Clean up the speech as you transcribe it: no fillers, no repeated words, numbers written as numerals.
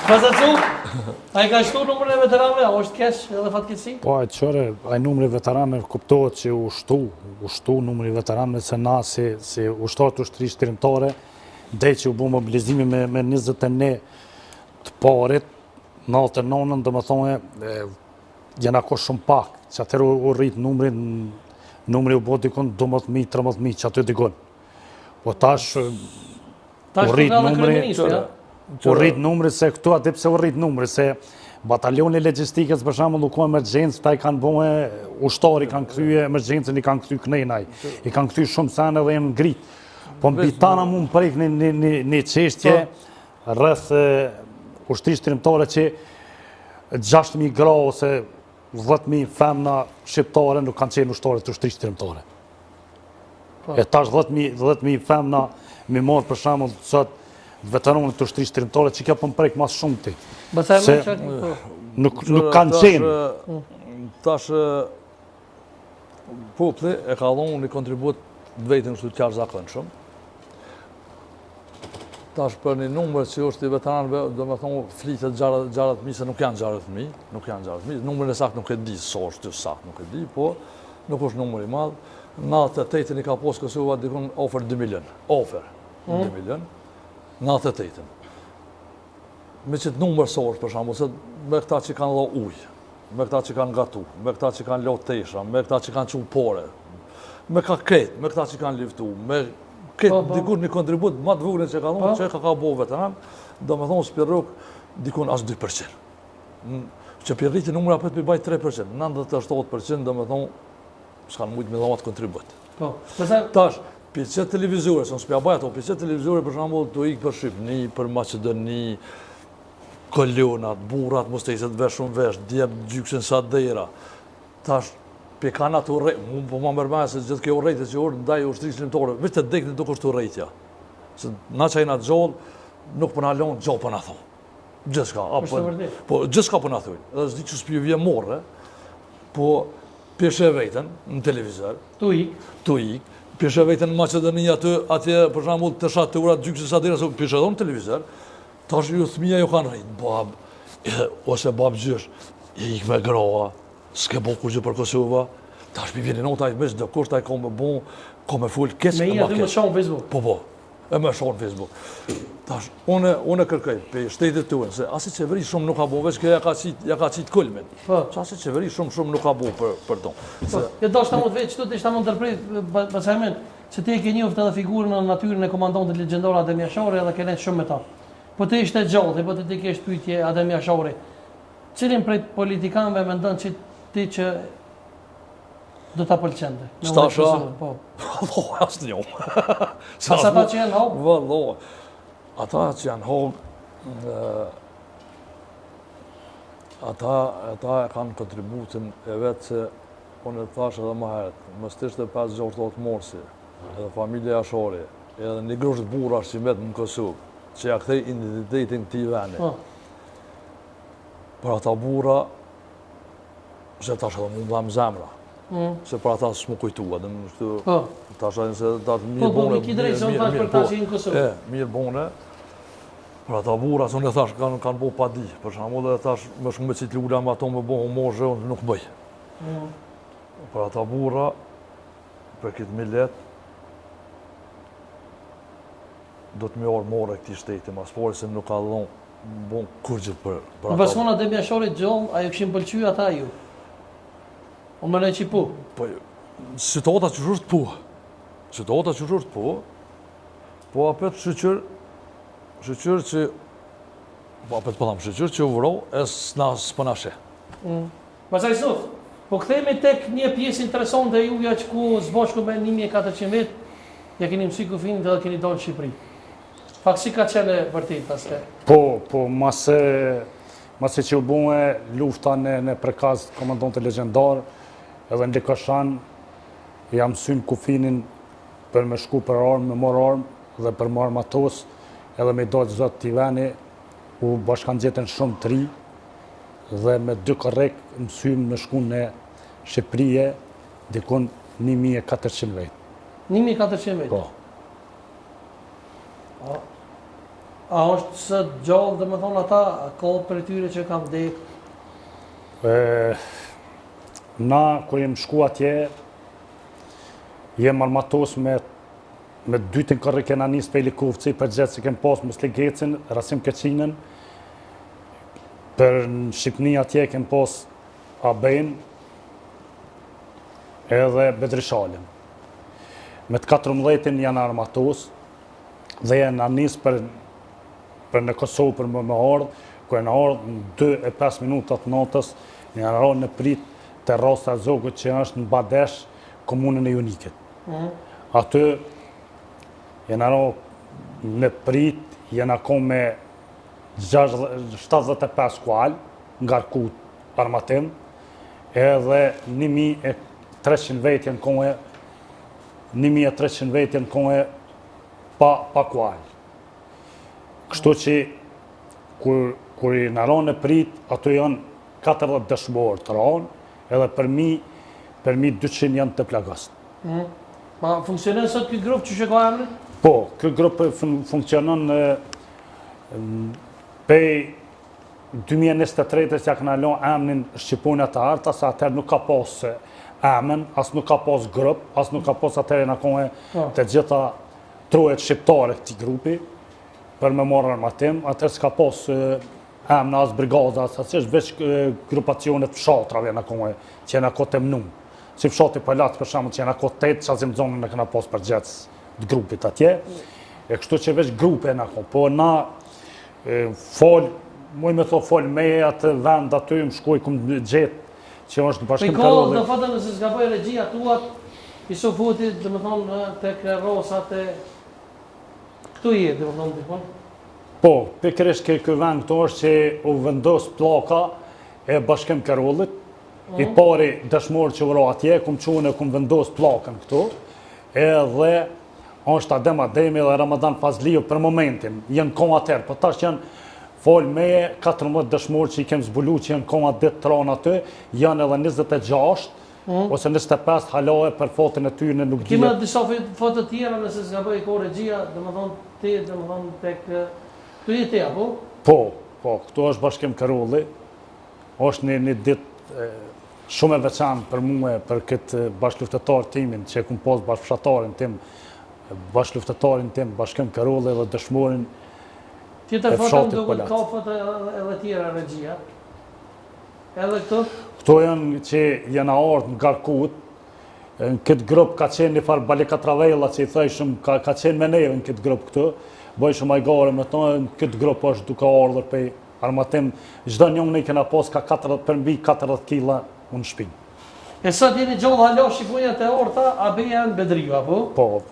Pazacu, a i ka shtu numrin e veteranëve, a është keq edhe fatkeqësi? Po, qëre, a i numri veteranëve kuptohet që u shtu numri veteranëve, se na si ushtarët ushtrisë shtirimtare, dhe që u bu mobilizimi me 21 të parit, 99, dhe më thone, jena ko shumë pak, që atër u rritë numri u bo dikon 12.000, 13.000, që aty dikon. Po tash, u rritë numri, se këtu aty pse u rritë numri, se batalioni logjistikës për shembull u ka emergjencë, ta i kanë bëhe ushtari, kanë krye emergjencën, i kanë krye knejnaj, i kanë krye shumë sene dhe janë ngritë. Po mbi tana mu më prek një çështje rreth ushtrisë shtirimtare që 6.000 gra ose 10.000 femna shqiptare nuk kanë qenë ushtarë të ushtrisë shtirimtare. E tash 10.000 femna mi marë për shembull sot veteranët të ushtrisë shtirimtare që kjo po më prek mas shumë ti. Nuk kanë qenë. Tash populli e ka dhënë një kontribut vetëm kështu të jashtëzakonshëm. Tash për një numër që është i veteranëve, do me thonë flitet 60.000, se nuk janë 60.000, nuk janë 60.000, numërin e saktë nuk e di, sa është saktë nuk e di, po nuk është numër i madh. 98-ën i ka posë Kosova dikon ofer 2 milion, 2 milion, 98-ën. Me qëtë numër sa është për shembull, se me këta që kanë dha ujë, me këta që kanë gatu, me këta që kanë lot tesha, me këta që kanë çu pore, me ka kretë, me këta që kanë liftu, me këtë dikur një kontribut më të vogël që ka dhënë, që ka bo veteran, do me thonë spirrok dikun as 2%. Që për rriti numra apet për baj 3%, 97% do me thonë s'kanë mujtë me dhamat kontribut. Tash, për qëtë televizore, se në s'pja baj ato, për qëtë televizore për shembull të ikë për Shqipni, për Macedoni, kolonat, burrat, mos të iset vesh shumë vesh, djep gjyksin sa dera. Tash, për kanë ato rejtë, mu po ma mërmejë se gjithë kjo rejtë që orë ndaj ushtrisë shtirimtare, veç të dekni nuk është të rejtja. Se na që ajna gjallë, nuk përna lonë, gjallë përna thonë. Gjithka. Po, gjithka përna thonë. Edhe zdi që s'pju vje morë, po pjeshe vejten në televizor. Tu ik. Pjeshe vejten në Macedoni atje, për shembull të shatë gjykse sa dira, pjeshe edhe në televizor. Tash ju thmija ju kanë rejtë, bab, ose bab gjysh, ik me groa, s'ke bo kur gjë për Kosova, tash mi vjeni nota i mes dhe kusht ta i ka me bon, ka me full keq me i aty me shonë Facebook. Po, e me shonë Facebook. Tash, une kërkej, pe shtetit të unë, se asi qeveri shumë nuk ka bo, veç kjo ja ka qit kulmin. Që asi qeveri shumë nuk ka bo për tonë. Jo, do shta mund të veç, qëtu të ishta mund të tërprit, pasajmen, që ti e ke njoft edhe figurën në natyrën e komandantit legjendar Adem Jashari edhe ke shumë me ta. Po të ishte gjallë, po të ti kesh pyetje Adem Jashari, cilin prej politikanëve mendon që ti që do ta pëlqente? Stasha? Po. Vëlloh, asë një. Pas ata që janë hogë? Vëlloh. Ata që janë hogë, ata e kanë kontributin e vetë se, unë e thash edhe më herët, mës të ishte 5-6 morsi, edhe familje Jashari, edhe një grusht burra që vetë në Kosovë, që ja kthej identitetin këtij vendi. Për ata burra, se tash edhe mund dham zemra, se për ata s'mu kujtua, dhe më shtu, tash edhe se tash mirë bone, mirë bone, për ata burra, se unë e thash, kanë bo pa di, për shembull dhe tash më shumë me qitë lula me ato me bo homozhe, unë nuk bëj. Për ata burra, për këtë millet, do të me orë more këti shteti, mas pari se nuk ka dhonë, bon kurgjit për ata. Në paskona Adem Jashari gjallë, a ju këshim pëlqy ata ju? O më në që pu? Po, situata që shurët pu. Situata që shurët pu, po apet shqyqyr që, po apet pëllam shqyqyr që u vërau, e s'pëna she. Pasaj Suf, po këthejme tek një pjesë interesant dhe juja që ku zbashku me 1400 vetë, ja keni mësi kufinit edhe keni dalë në Shqipëri. Fakt si ka qene vërtit paske? Po, mase që u buhe lufta në prekaz komandante legjendar, edhe në Likashan, jam synë kufinin për me shku për armë, me marë armë dhe për marë matos, edhe me dojtë zotë t'i veni, u bashkan gjetën shumë të ri, dhe me 2 korrek mësym me shku në Shqipërije, dikon 1400 vetë. 1400 vetë? Po. A është së gjallë, dhe më thonë ata, ka për tyre që kanë vdek? Na, kur jem shku atje, jem armatos me dytin kërë kena njës për Likovci, për gjithë që kem pas Musligecin, Rasim Keqinën, për në Shqipni atje kem pas Abejn, edhe Bedrishalin. Me të 14 janë armatos, dhe janë njës për në Kosovë për më ardhë, ku e në ardhë në 2:05 minutat natës, janë ardhë në prit të Rasa Zogut që është në Badesh, komunën e Junikit. Aty janë ardhë në prit, janë ako me 75 kual, ngarkut armatim, edhe 1300 vetë janë kohë, 1300 vetë janë kohë pa kual. Kështu që kur i në ranë e prit, ato janë 40 dëshmorë të ranë, edhe për mi 200 janë të plagast. Ma funksionen sot këtë grupë që ka emrin? Po, këtë grupë funksionon pej 2023 që këna lo emnin Shqiponia të Arta, sa atër nuk ka pas emën, as nuk ka pas grupë, as nuk ka pas atër e në kohë të gjitha trojet shqiptare këti grupi, për me marrë armatim, atër s'ka pas emna as brigada, as është veç grupacionet fshatrave në kohë, që në kohë të mnu. Si fshati Palat, për shamë, që në kohë 8, që azim zonën në këna pas për gjithës të grupit atje, e kështu që veç grupe në kohë, po na muj me thot fol me atë vend aty, më shkoj këmë gjithë, që është në Bashkim Karolli. Në fatën nëse s'ka bëjë regjia tuat, i so futit, dhe më thonë, të kërosat e... Këtu i dhe më thonë të thonë? Po, pikërisht këtë vend këtu është që u vendos plaka e Bashkim Karollit, i pari dëshmorë që vëro atje, këmë qunë e këmë vendos plakën këtu, edhe është Adem Ademi dhe Ramadan Fazliju për momentin, jenë koma atër, për tash janë folë me 14 dëshmorë që i kemë zbulu që janë koma ditë të ranë aty, janë edhe 26, ose 25 halohe për fotën e tyre nuk dhja. Kime disa fotë tjera nëse s'ka bëjë ko regjia, dhe më thonë ti, dhe më thonë tek... Këtu i te, apo? Po, këtu është Bashkim Karolli, është një ditë shumë e veçanë për mua, për këtë bashkëluftetar timin, që e kumë posë bashkëfshatarin tim, bashkëluftetarin tim, Bashkim Karolli dhe dëshmorin e Tjetër fotë fshatit duket Polat. ka fotë edhe tjera regjia. Edhe këtu? Këto janë që janë ardhë në Garkut, në këtë grupë ka qenë një farë Balikatravella që i thejshëm, ka qenë me neve në këtë grupë këtu, bëjshëm ajgare me të në këtë grupë është duke ardhër për armatim, gjdo njënë në i kena pas ka përmbi 40 kila unë shpinë. E sot jeni gjallë halo Shqiponja të orta, a be janë Bedriju, apo? Po,